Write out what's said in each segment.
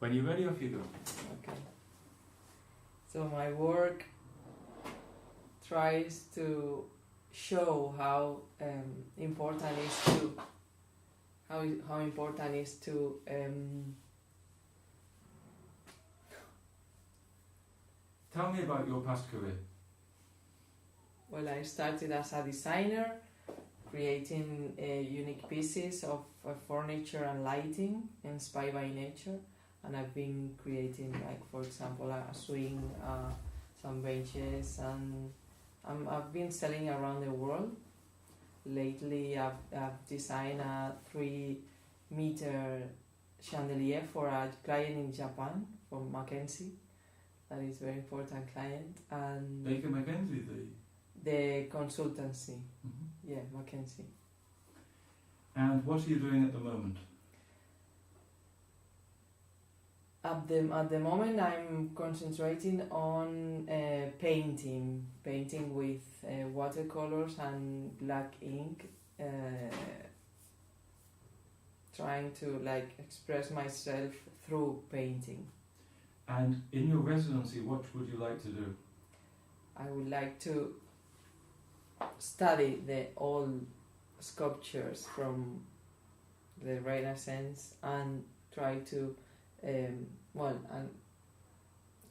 When you're ready, off you go. Okay. So my work tries to show how important is to Tell me about your past career. Well, I started as a designer, creating unique pieces of furniture and lighting inspired by nature. And I've been creating, like, for example, a swing, some benches, and I've been selling around the world. Lately, I've designed a 3-meter chandelier for a client in Japan, for Mackenzie. That is a very important client. And Baker Mackenzie, the consultancy. Mm-hmm. Yeah, Mackenzie. And what are you doing at the moment? At the moment, I'm concentrating on painting with watercolors and black ink, trying to express myself through painting. And in your residency, what would you like to do? I would like to study the old sculptures from the Renaissance and try to and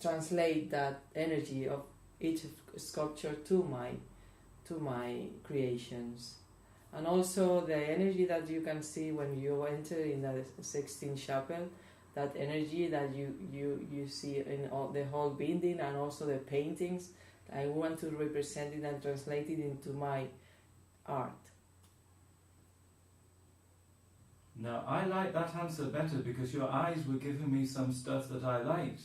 translate that energy of each sculpture to my creations, and also the energy that you can see when you enter in the Sixtine Chapel, that energy that you see in the whole building, and also the paintings. I want to represent it and translate it into my art. Now, I like that answer better because your eyes were giving me some stuff that I liked.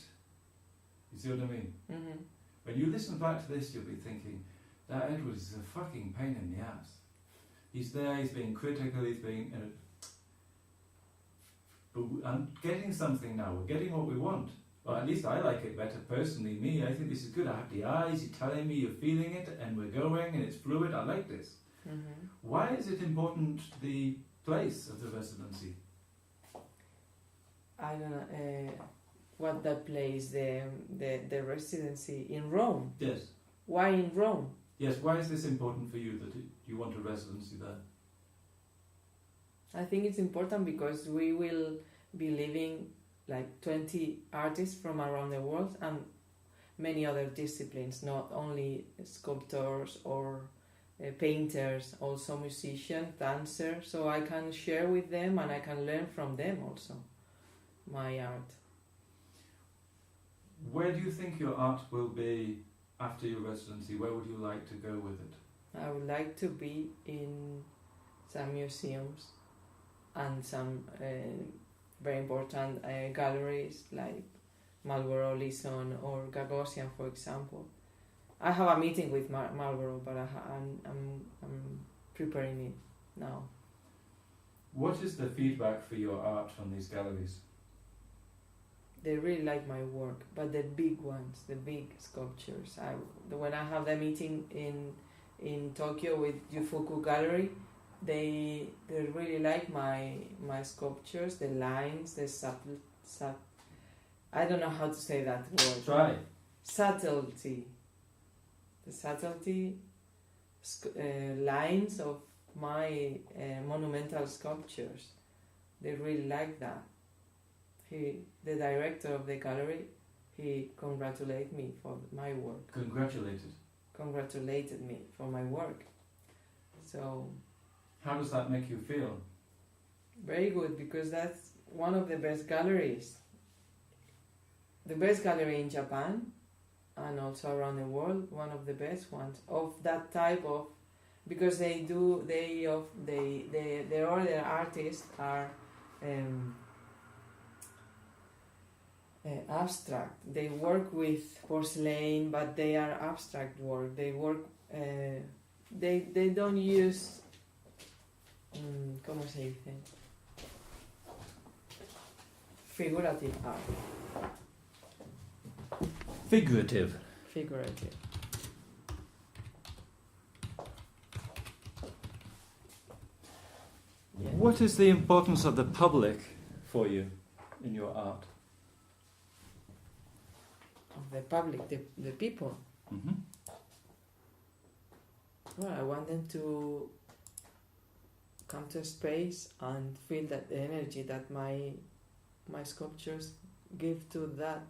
You see what I mean? Mm-hmm. When you listen back to this, you'll be thinking, that Edward is a fucking pain in the ass. He's there, he's being critical, he's being... but I'm getting something now, we're getting what we want. Or at least I like it better personally, me. I think this is good. I have the eyes, you're telling me you're feeling it, and we're going, and it's fluid. I like this. Mm-hmm. Why is it important, the place of the residency? I don't know what that place, the residency in Rome. Yes. Why in Rome? Yes, why is this important for you, that you want a residency there? I think it's important because we will be living 20 artists from around the world and many other disciplines, not only sculptors or painters, also musicians, dancers, so I can share with them and I can learn from them also, my art. Where do you think your art will be after your residency? Where would you like to go with it? I would like to be in some museums and some very important galleries like Marlborough, Leeson or Gagosian, for example. I have a meeting with Marlborough, but I'm preparing it now. What is the feedback for your art from these galleries? They really like my work, but the big ones, the big sculptures. When I have the meeting in Tokyo with Yufuku Gallery, they really like my sculptures, the lines, the I don't know how to say that word. Try. Subtlety. The subtlety lines of my monumental sculptures. They really like that. The director of the gallery, he congratulated me for my work. Congratulated me for my work. So... How does that make you feel? Very good, because that's one of the best galleries. The best gallery in Japan and also around the world, one of the best ones of that type of, because their other artists are abstract. They work with porcelain, but they are abstract work. They work. They don't use. ¿Cómo se dice? Figurative art. Figurative. Yeah. What is the importance of the public for you in your art? the public, the people. Mm-hmm. Well, I want them to come to a space and feel that the energy that my sculptures give to that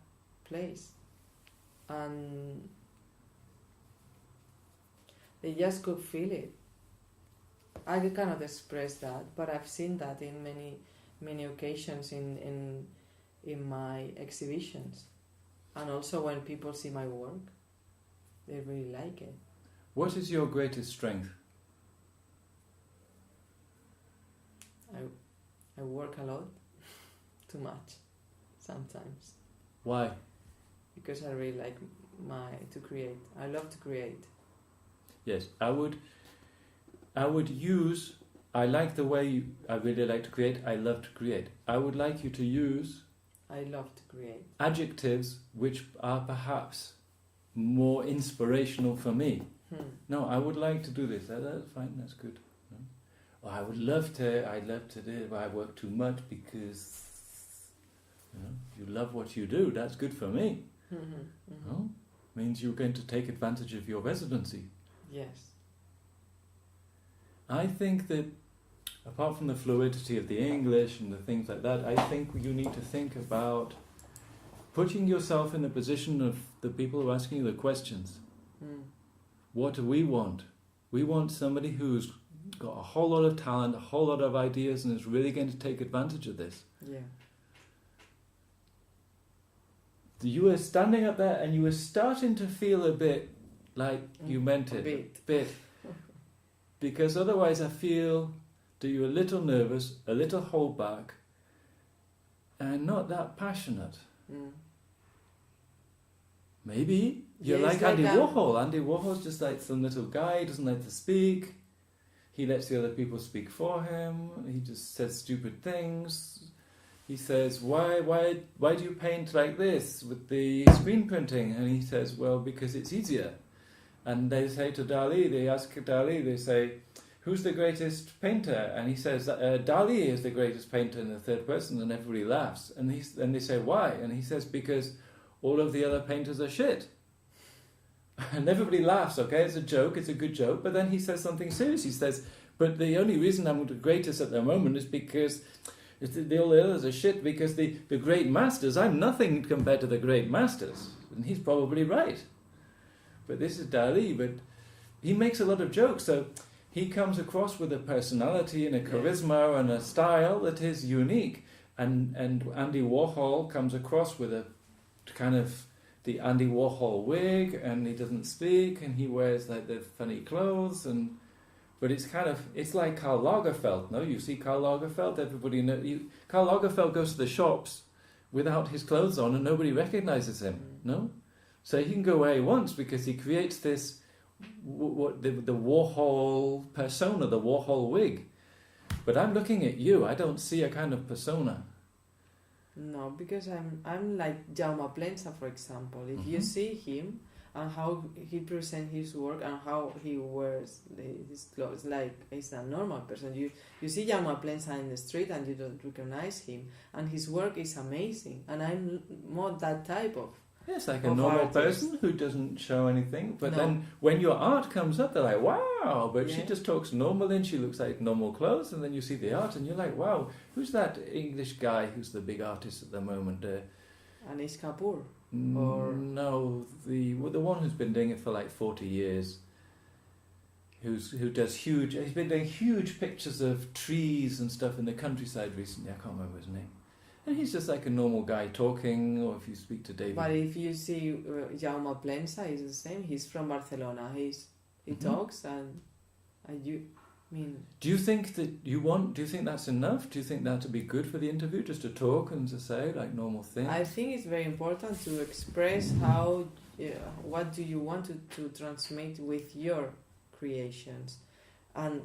place, and they just could feel it. I cannot express that, but I've seen that in many occasions in my exhibitions, and also when people see my work, they really like it. What is your greatest strength? I work a lot, too much, sometimes. Why? Because I really like to create. I love to create. Yes, I like the way I really like to create, I love to create. I would like you to use I love to create. adjectives which are perhaps more inspirational for me. No, I would like to do this. That's fine, that's good. No? Or I'd love to do it, but I work too much because you love what you do. That's good for me. No? Means you're going to take advantage of your residency. Yes. I think that apart from the fluidity of the English and the things like that, I think you need to think about putting yourself in the position of the people who are asking you the questions. What do we want? We want somebody who's got a whole lot of talent, a whole lot of ideas, and is really going to take advantage of this. Yeah. You were standing up there and you were starting to feel a bit like you meant it. A bit. Because otherwise I feel that you're a little nervous, a little hold back, and not that passionate. Maybe you're like Andy Warhol. Andy Warhol's just like some little guy, doesn't like to speak. He lets the other people speak for him. He just says stupid things. He says, why do you paint like this with the screen printing? And he says, well, because it's easier. And they say to Dali, they ask Dali, they say, who's the greatest painter? And he says, Dali is the greatest painter in the third person, and everybody laughs. And they say, why? And he says, because all of the other painters are shit. And everybody laughs, okay? It's a joke, it's a good joke. But then he says something serious. He says, but the only reason I'm the greatest at the moment is because all the others are shit, because the great masters, I'm nothing compared to the great masters. And he's probably right. But this is Dali, but he makes a lot of jokes. So he comes across with a personality and a charisma and a style that is unique. And Andy Warhol comes across with a kind of the Andy Warhol wig, and he doesn't speak, and he wears like the funny clothes, but it's like Karl Lagerfeld. No, you see Karl Lagerfeld, everybody knows. Karl Lagerfeld goes to the shops without his clothes on, and nobody recognizes him. No, so he can go where he wants because he creates this the Warhol persona, the Warhol wig. But I'm looking at you. I don't see a kind of persona. No, because I'm like Jaume Plensa, for example. If you see him and how he presents his work and how he wears his clothes, like he's a normal person. You see Jaume Plensa in the street and you don't recognize him, and his work is amazing. And I'm more that type of. Yes, like a normal person who doesn't show anything. But then when your art comes up, they're like, wow, but she just talks normally and she looks like normal clothes. And then you see the art and you're like, wow, who's that English guy who's the big artist at the moment? Anish Kapoor? No, the one who's been doing it for like 40 years. Who does he's been doing huge pictures of trees and stuff in the countryside recently. I can't remember his name. And he's just like a normal guy talking, or if you speak to David. But if you see Jaume Plensa, he's the same. He's from Barcelona. He talks and you mean. Do you think that do you think that's enough? Do you think that would be good for the interview, just to talk and to say like normal things? I think it's very important to express how what do you want to transmit with your creations. And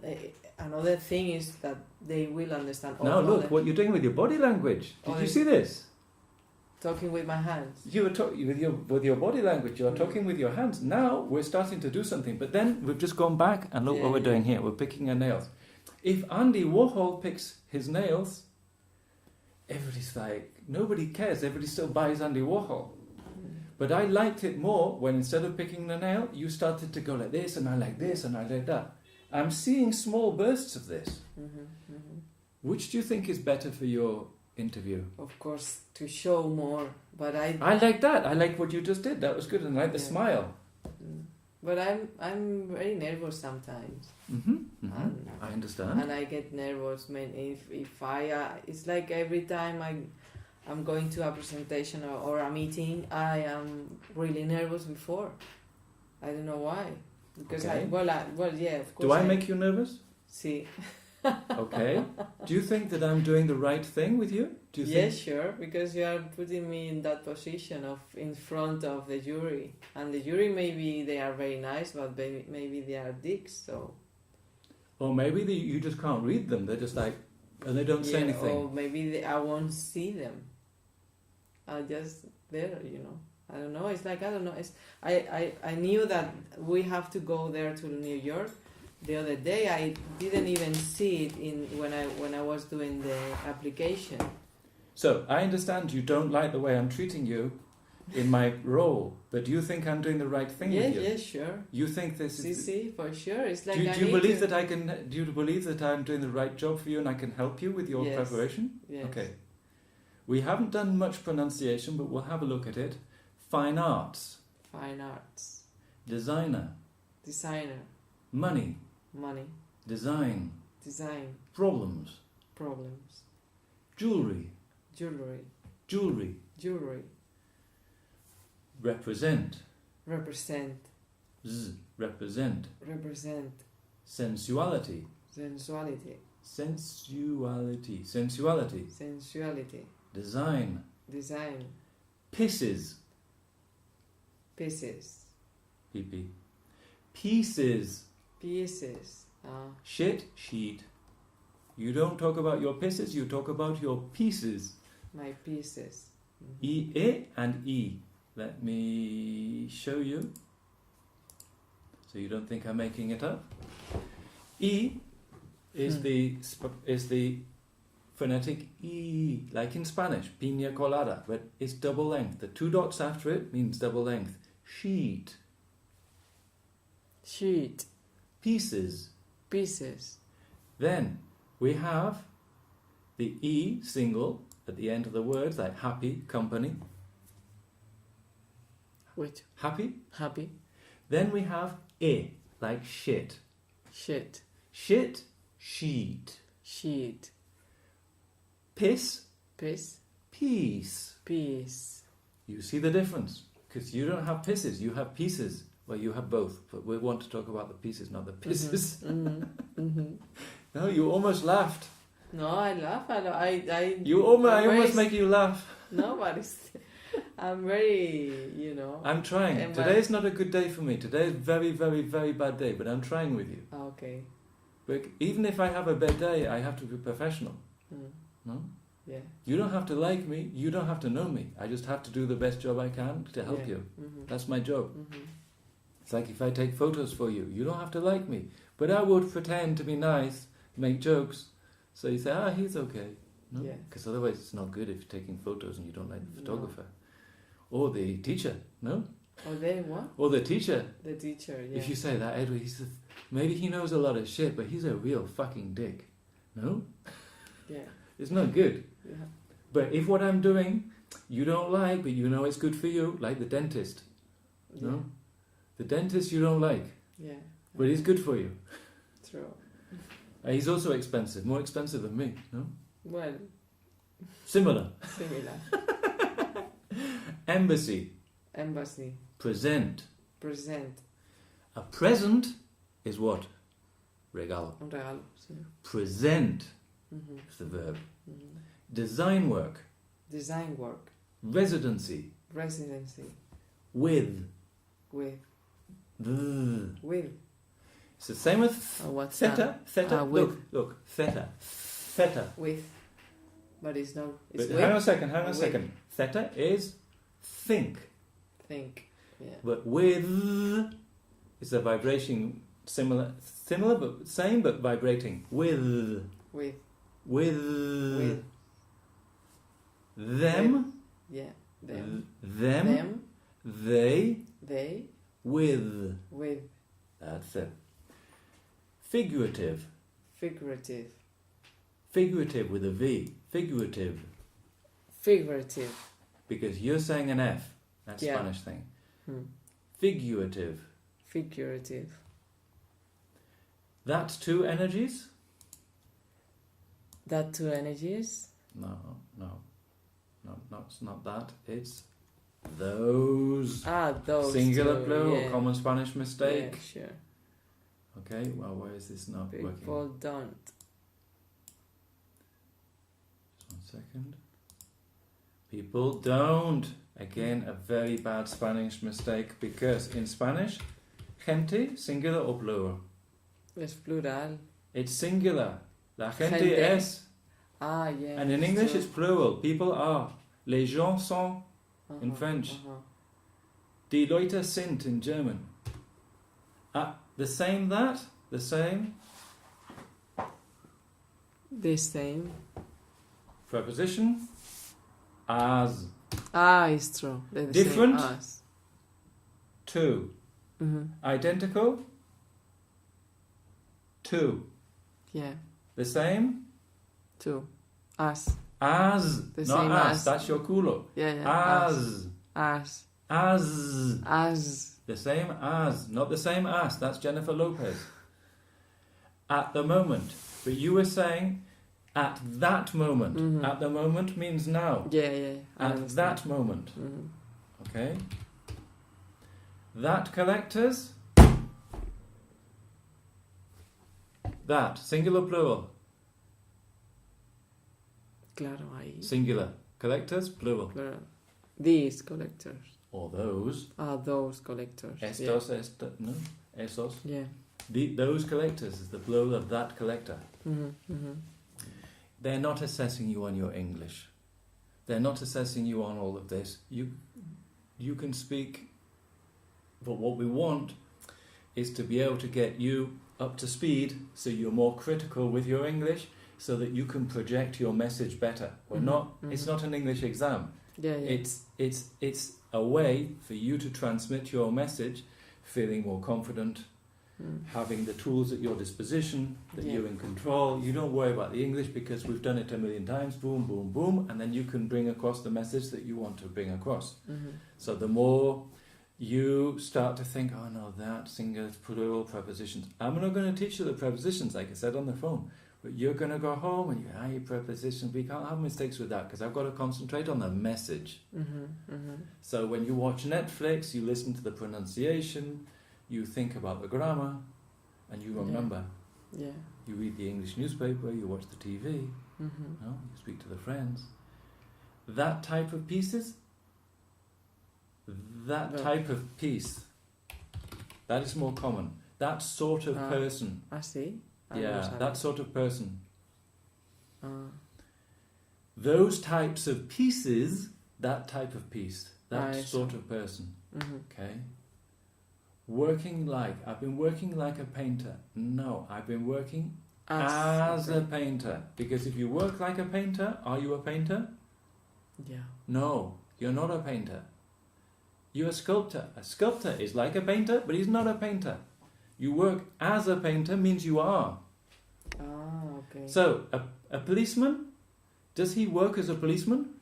another thing is that they will understand. Now look, what you're doing with your body language. Did you see this? Talking with my hands. You were talking with your body language. You're talking with your hands. Now we're starting to do something. But then we've just gone back and look what we're doing here. We're picking our nails. If Andy Warhol picks his nails, everybody's like, nobody cares. Everybody still buys Andy Warhol. But I liked it more when instead of picking the nail, you started to go like this, and I like this, and I like that. I'm seeing small bursts of this. Which do you think is better for your interview? Of course, to show more, but I like that. I like what you just did. That was good, and I like the smile. But I'm very nervous sometimes. And I understand. And I get nervous if I it's like every time I'm going to a presentation or a meeting, I am really nervous before. I don't know why. Because okay. Yeah, of course. Do I make you nervous? See. Okay. Do you think that I'm doing the right thing with you? Do you think? Yes, sure, because you are putting me in that position of in front of the jury, and the jury maybe they are very nice, but maybe they are dicks. So. Or maybe you just can't read them. They're just like, and they don't say anything. Or maybe I won't see them. I'll just there, I don't know. It's like I don't know. I knew that we have to go there to New York. The other day, I didn't even see it when I was doing the application. So I understand you don't like the way I'm treating you in my role, but do you think I'm doing the right thing with you? Yes, sure. You think this is? See, for sure. It's like do you believe that I can? Do you believe that I'm doing the right job for you and I can help you with your preparation? Yes. Okay. We haven't done much pronunciation, but we'll have a look at it. Fine arts. Fine arts. Designer. Designer. Money. Money. Design. Design. Problems. Problems. Jewelry. Jewelry. Jewelry. Jewelry. Represent. Represent. Represent. Represent. Sensuality. Sensuality. Sensuality. Sensuality. Sensuality. Design. Design. Pieces. Pieces. PP. Pieces. Pieces. Shit. Sheet. You don't talk about your pieces, you talk about your pieces. My pieces. E and E. Let me show you, so you don't think I'm making it up. E is the phonetic E, like in Spanish, piña colada, but it's double length. The 2 dots after it means double length. Sheet. Sheet. Pieces. Pieces. Then we have the E single at the end of the words, like happy, company. Wait. Happy? Happy. Then we have E, like shit. Shit. Shit, sheet. Sheet. Piss. Piss. Peace. Peace. You see the difference? Because you don't have pisses, you have pieces. Well, you have both, but we want to talk about the pieces, not the pisses. No, you almost laughed. No, I laugh. I almost make you laugh. No, but I'm very, I'm trying. Today's not a good day for me. Today's a very, very, very bad day, but I'm trying with you. Okay. But even if I have a bad day, I have to be professional. No? Yeah. You don't have to like me. You don't have to know me. I just have to do the best job I can to help you. That's my job. It's like if I take photos for you. You don't have to like me. But I would pretend to be nice, make jokes. So you say, he's okay. No? Because otherwise it's not good if you're taking photos and you don't like the photographer. Or the teacher, no? Or the what? Or the teacher. The teacher, yeah. If you say that, Edward, maybe he knows a lot of shit, but he's a real fucking dick. No? Yeah. It's not good. Yeah. But if what I'm doing you don't like, but you know it's good for you, like the dentist. Yeah. No? The dentist you don't like. Yeah. But he's good for you. True. He's also expensive, more expensive than me, no? Well. Similar. Embassy. Embassy. Present. Present. A present is what? Regalo. Un regalo, sí. Present is the verb. Design work. Design work. Residency. Residency. With. With. With. With. It's the same with what's theta. that? Theta. With. Look. Theta. Theta. With. But it's not. It's but with. hang on a second. Theta is think. Think. Yeah. But with is a vibration similar but same but vibrating. With. With. Them. Yeah. Them. Them. They. They. With. With. That's it. Figurative. Figurative. Figurative with a V. Figurative. Figurative. Because you're saying an F. That's Yeah. Spanish thing. Hmm. Figurative. Figurative. That's two energies? That two energies? No, it's not that. It's those. Those Singular two, plural, yeah. common Spanish mistake. Yeah, sure. Okay, well, where is this not People working? don't. Just 1 second. People don't. Again, a very bad Spanish mistake, because in Spanish, gente, singular or plural? Es plural. It's singular. La gente, Gente. es. Yeah. And in English, it's plural. People are. Les gens sont in French. Die Leute sind in German. The same that? The same? The same. Preposition? As. It's true. They're the Different? Same as. To. Identical? To. Yeah. The same? Two. As. As. The Not same as. as. That's your culo. Yeah. As. As. As. As. The same as. Not the same as. That's Jennifer Lopez. At the moment. But you were saying at that moment. At the moment means now. Yeah. I At understand. that moment. Okay? That collectors. That. Singular, plural. Claro, ahí. Singular. Collectors, plural. Plural. These collectors. Or those. Those collectors. Estos, no? Esos. Yeah. Those collectors is the plural of that collector. They're not assessing you on your English. They're not assessing you on all of this. You can speak, but what we want is to be able to get you up to speed so you're more critical with your English, so that you can project your message better. It's not an English exam. Yeah. It's a way for you to transmit your message feeling more confident, having the tools at your disposition, that you're in control. You don't worry about the English because we've done it a million times, boom, boom, boom, and then you can bring across the message that you want to bring across. So the more you start to think, oh no, that singular, plural, prepositions. I'm not going to teach you the prepositions like I said on the phone, but you're going to go home and your prepositions, we can't have mistakes with that because I've got to concentrate on the message. So when you watch Netflix, you listen to the pronunciation, you think about the grammar, and you remember. Yeah. You read the English newspaper, you watch the TV, you speak to the friends. That type of pieces, type of piece, that is more common. That sort of person. I see. That sort of person. Those types of pieces, that type of piece, that sort of person. Okay? I've been working like a painter. No, I've been working as a painter. Because if you work like a painter, are you a painter? Yeah. No, you're not a painter. You're a sculptor. A sculptor is like a painter, but he's not a painter. You work as a painter means you are. Okay. So, a policeman, does he work as a policeman?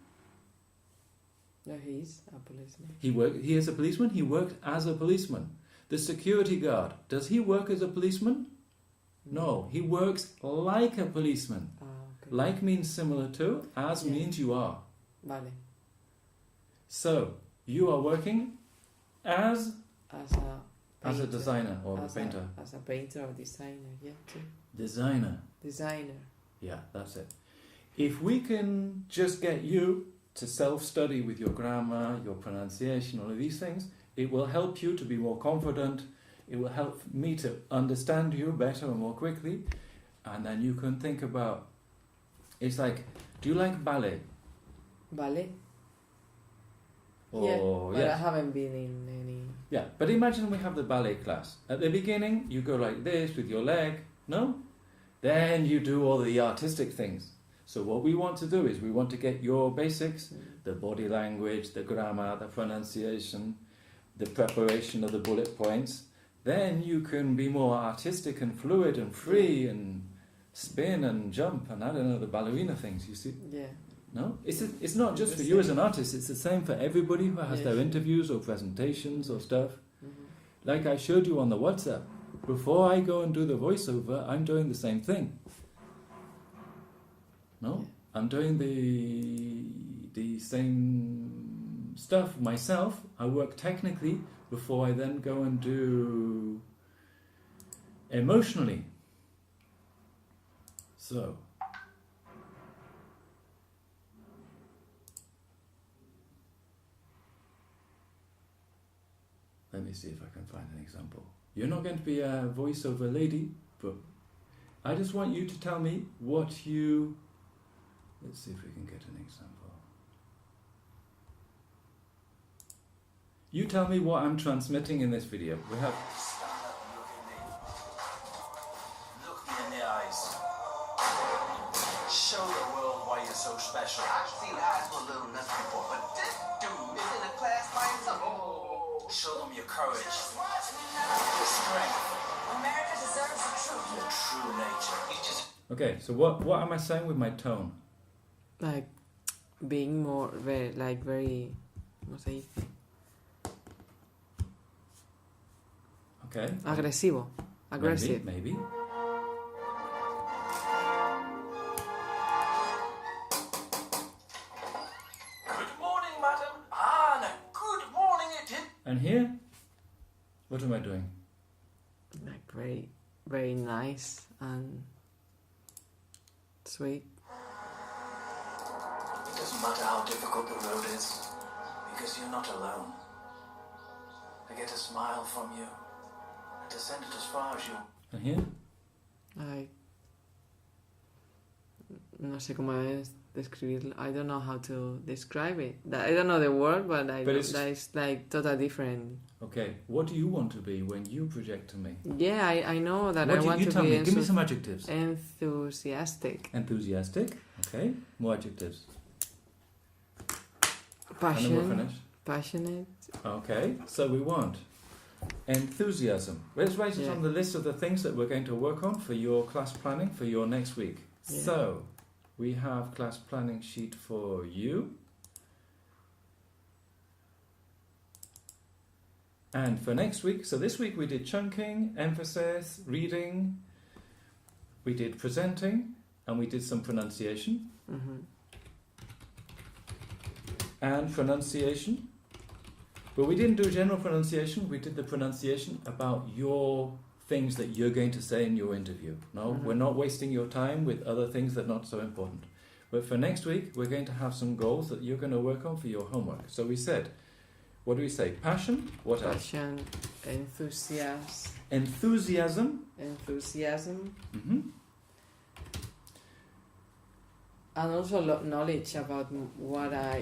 No, he's a policeman. He is a policeman, he worked as a policeman. The security guard, does he work as a policeman? No, he works like a policeman. Okay. Like means similar to, as means you are. Vale. So, you are working as a designer or a painter. As a painter or designer, too. Designer. Yeah, that's it. If we can just get you to self-study with your grammar, your pronunciation, all of these things, it will help you to be more confident. It will help me to understand you better and more quickly. And then you can think about, it's like, do you like ballet? Ballet? Or, but I haven't been in any... Yeah, but imagine we have the ballet class. At the beginning, you go like this with your leg, no? Then you do all the artistic things. So what we want to do is we want to get your basics, the body language, the grammar, the pronunciation, the preparation of the bullet points, then you can be more artistic and fluid and free and spin and jump and I don't know, the ballerina things, you see? Yeah. No? It's not just for you as an artist, it's the same for everybody who has their interviews or presentations or stuff. Mm-hmm. Like I showed you on the WhatsApp, before I go and do the voiceover, I'm doing the same thing. No? I'm doing the same stuff myself. I work technically before I then go and do emotionally. So, let me see if I can find an example. You're not going to be a voiceover lady, but I just want you to tell me what you... Let's see if we can get an example. You tell me what I'm transmitting in this video. We have... Stand up and look me in the eyes. Show the world why you're so special. I've seen eyes for little nuts before, but this dude is in a class by himself. Oh. Show them your courage, your strength, America deserves the truth. your true nature. You just... Okay, so what am I saying with my tone? Like being more very ¿cómo se dice? Okay. Agresivo. Aggressive. Maybe. Good morning, madam. Ah, no, good morning it is. And here, what am I doing? Like very, very nice and sweet. It doesn't matter how difficult the road is, because you're not alone. I get a smile from you, and to send it as far as you... And here? Like, no sé cómo es describirlo. I don't know how to describe it. I don't know the word, but it's like totally different. Okay, what do you want to be when you project to me? Yeah, I know that I want to tell be me? Give me some adjectives. enthusiastic. Enthusiastic. Okay. More adjectives. And then we'll finish. Passionate. Okay. So we want enthusiasm. Let's write it on the list of the things that we're going to work on for your class planning for your next week. Yeah. So we have class planning sheet for you. And for next week, so this week we did chunking, emphasis, reading, we did presenting, and we did some pronunciation. Mm-hmm. And pronunciation. But we didn't do general pronunciation, we did the pronunciation about your things that you're going to say in your interview. No, we're not wasting your time with other things that are not so important. But for next week, we're going to have some goals that you're going to work on for your homework. So we said, what do we say? Passion? What else? Passion, enthusiasm. Enthusiasm. Enthusiasm. Mm-hmm. And also knowledge about what I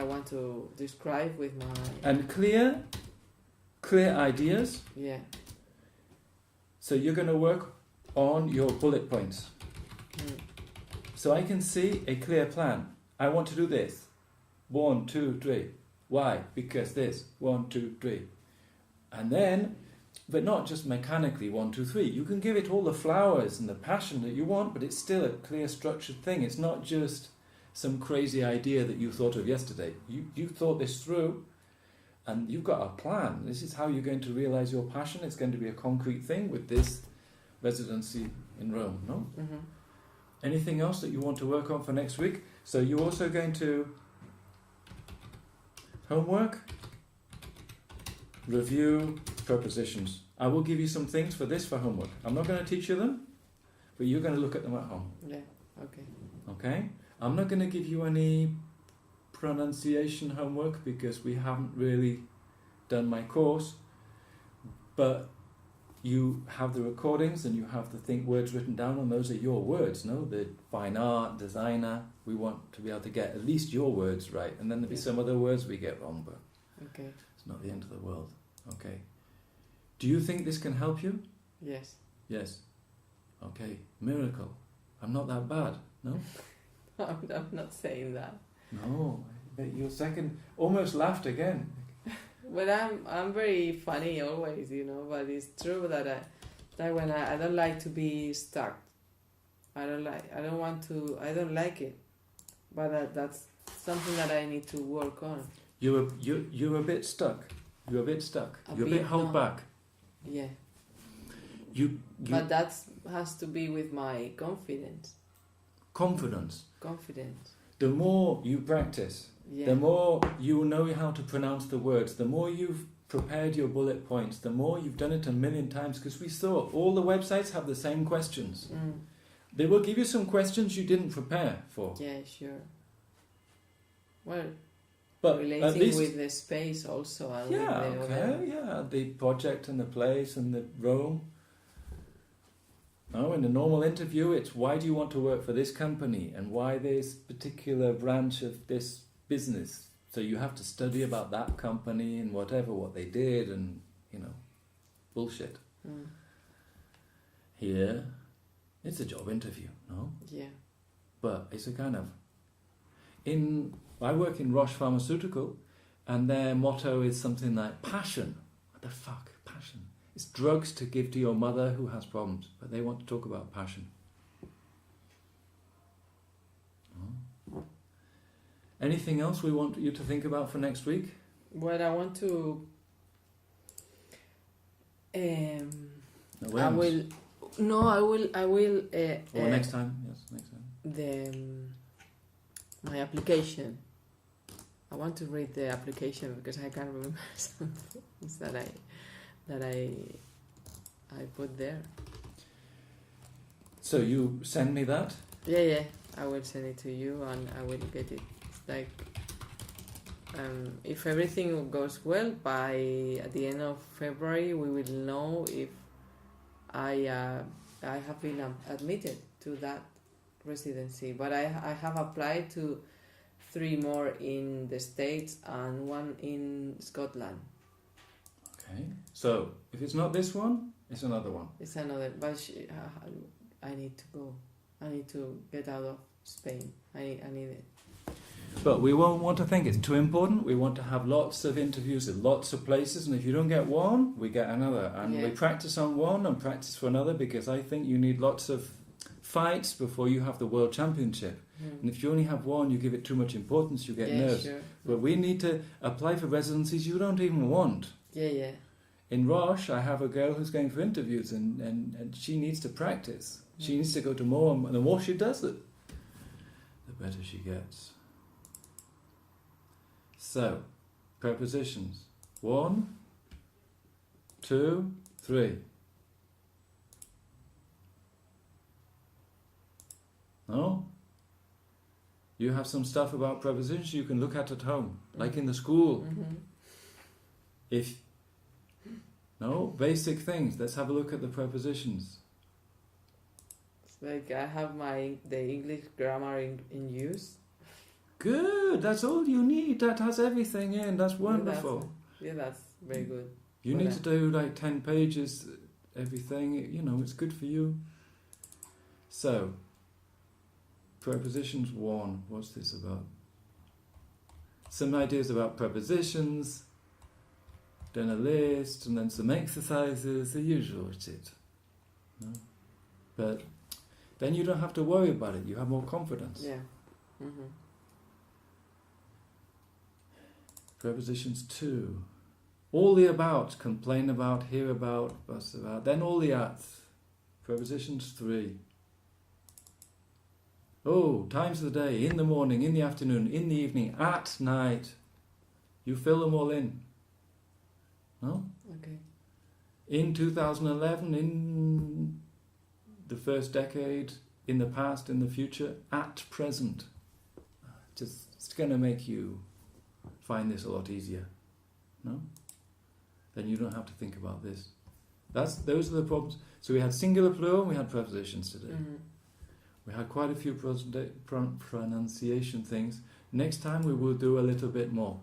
want to describe with my... And clear ideas. Yeah. So you're going to work on your bullet points. Mm. So I can see a clear plan. I want to do this. 1, 2, 3. Why? Because this. 1, 2, 3. And then, but not just mechanically 1, 2, 3. You can give it all the flowers and the passion that you want, but it's still a clear, structured thing. It's not just some crazy idea that you thought of yesterday. You thought this through, and you've got a plan. This is how you're going to realize your passion. It's going to be a concrete thing with this residency in Rome, no? Mm-hmm. Anything else that you want to work on for next week? So you're also going to homework, review, prepositions. I will give you some things for this for homework. I'm not going to teach you them, but you're going to look at them at home. Yeah, okay. Okay? I'm not going to give you any pronunciation homework because we haven't really done my course, but you have the recordings and you have the words written down, and those are your words, no? The fine art, designer, we want to be able to get at least your words right, and then there'll be some other words we get wrong, but okay. It's not the end of the world. Okay. Do you think this can help you? Yes. Yes. Okay. Miracle. I'm not that bad, no? I'm not saying that. No. Your second almost laughed again. But I'm very funny always, but it's true that when I don't like to be stuck. I don't like it. But that's something that I need to work on. You're a bit stuck. You're a bit held back. Yeah. You But that has to be with my confidence. Confidence. The more you practice, the more you know how to pronounce the words, the more you've prepared your bullet points, the more you've done it a million times, because we saw all the websites have the same questions. They will give you some questions you didn't prepare for. Yeah, sure. Well, but relating at least, with the space also. And the project and the place and the room. No, in a normal interview, it's why do you want to work for this company and why this particular branch of this business. So you have to study about that company and what they did and, bullshit. Here, it's a job interview, no? Yeah. But it's a kind of... I work in Roche Pharmaceutical and their motto is something like passion. What the fuck? Passion. It's drugs to give to your mother who has problems, but they want to talk about passion. Oh. Anything else we want you to think about for next week? Well, I want to... I will... Next time. Yes, next time. My application. I want to read the application because I can't remember some things that I put there. So you send me that? Yeah. I will send it to you and I will get it. It's like if everything goes well, at the end of February we will know if I have been admitted to that residency. But I have applied to 3 more in the States and 1 in Scotland. Okay. So if it's not this one, it's another one. It's another, but I need to go. I need to get out of Spain. I need it. But we won't want to think it's too important. We want to have lots of interviews at lots of places, and if you don't get one, we get another. And we practice on one and practice for another, because I think you need lots of fights before you have the World Championship. And if you only have one, you give it too much importance, you get nerves. Sure. But we need to apply for residencies you don't even want. Yeah. In Roche, I have a girl who's going for interviews, and she needs to practice. She needs to go to more, and the more she does it, the better she gets. So, prepositions. 1, 2, 3. No? You have some stuff about prepositions you can look at home, like in the school. Basic things. Let's have a look at the prepositions. It's like I have the English grammar in use. Good. That's all you need. That has everything in. That's wonderful. That's very good. You need to do like 10 pages, everything. It's good for you. So, prepositions 1. What's this about? Some ideas about prepositions. Then a list, and then some exercises, the usual shit. No? But then you don't have to worry about it. You have more confidence. Yeah. Prepositions 2. All the about, complain about, hear about, fuss about. Then all the at. Prepositions 3. Oh, times of the day, in the morning, in the afternoon, in the evening, at night. You fill them all in. No? Okay. In 2011, in the first decade, in the past, in the future, at present. It's going to make you find this a lot easier. No? Then you don't have to think about this. Those are the problems. So we had singular, plural, and we had prepositions today. We had quite a few pronunciation things. Next time we will do a little bit more.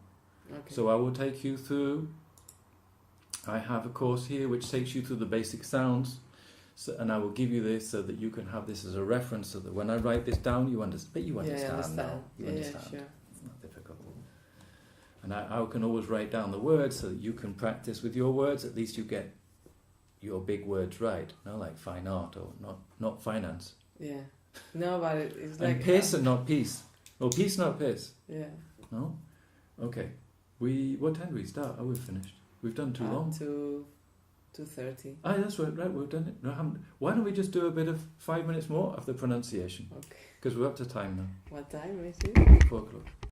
Okay. So I will take you through... I have a course here which takes you through the basic sounds, and I will give you this so that you can have this as a reference, so that when I write this down, you understand. But you understand now. You understand. Sure. It's not difficult. And And I can always write down the words so that you can practice with your words. At least you get your big words right. No, like fine art or not finance. Yeah. No, but it's like... And pace and not peace. Or peace, not pace. Yeah. No? Okay. What time do we start? Oh, we've finished. We've done too long. 2:30. Ah, that's right, we've done it. No, why don't we just do a bit of 5 minutes more of the pronunciation? Okay. Because we're up to time now. What time is it? 4 o'clock.